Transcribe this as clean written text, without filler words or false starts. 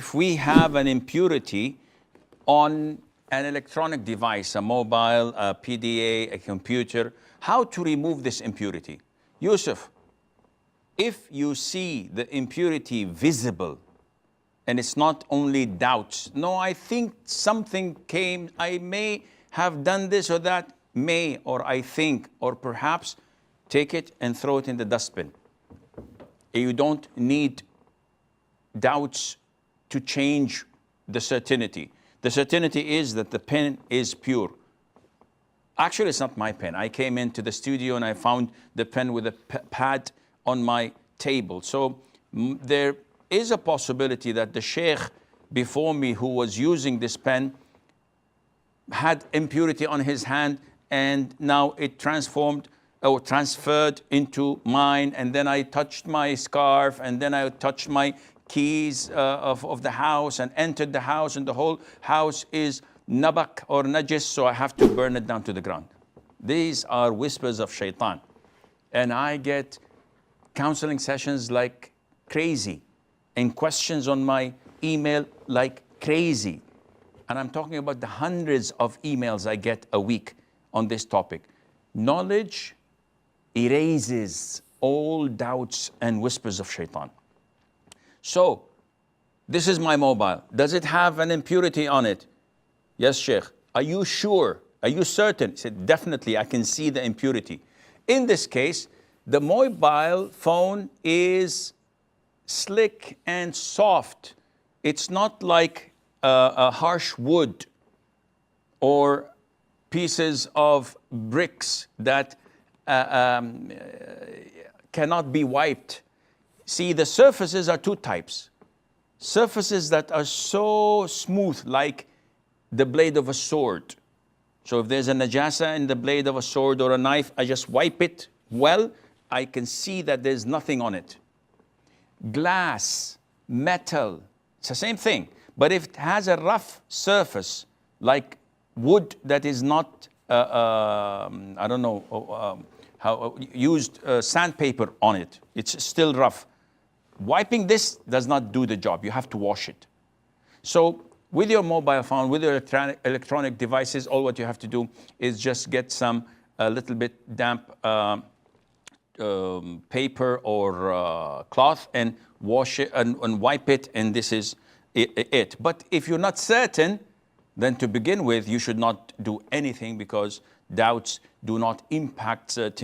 If we have an impurity on an electronic device, a mobile, a PDA, a computer, how to remove this impurity? Yusuf, if you see the impurity visible, and it's not only doubts, no, I think something came, I may have done this or that, may, or I think, or perhaps, take it and throw it in the dustbin. You don't need doubts to change the certainty. The certainty is that the pen is pure. Actually, it's not my pen. I came into the studio and I found the pen with a pad on my table. So there is a possibility that the sheikh before me who was using this pen had impurity on his hand, and now it transformed or transferred into mine, and then I touched my scarf, and then I touched my keys of the house and entered the house, and the whole house is nabak or najis, so I have to burn it down to the ground. These are whispers of shaitan. And I get counseling sessions like crazy and questions on my email like crazy. And I'm talking about the hundreds of emails I get a week on this topic. Knowledge erases all doubts and whispers of shaitan. So, this is my mobile. Does it have an impurity on it? Yes, Sheikh. Are you sure? Are you certain? He said, definitely, I can see the impurity. In this case, the mobile phone is slick and soft. It's not like a harsh wood or pieces of bricks that cannot be wiped. See, the surfaces are two types. Surfaces that are so smooth, like the blade of a sword. So if there's a najasa in the blade of a sword or a knife, I just wipe it well, I can see that there's nothing on it. Glass, metal, it's the same thing. But if it has a rough surface, like wood that is not, I don't know, how used sandpaper on it, it's still rough. Wiping this does not do the job. You have to wash it. So with your mobile phone, with your electronic devices, all what you have to do is just get some a little bit damp paper or cloth and wash it and wipe it, and this is it. But if you're not certain, then to begin with, you should not do anything, because doubts do not impact certain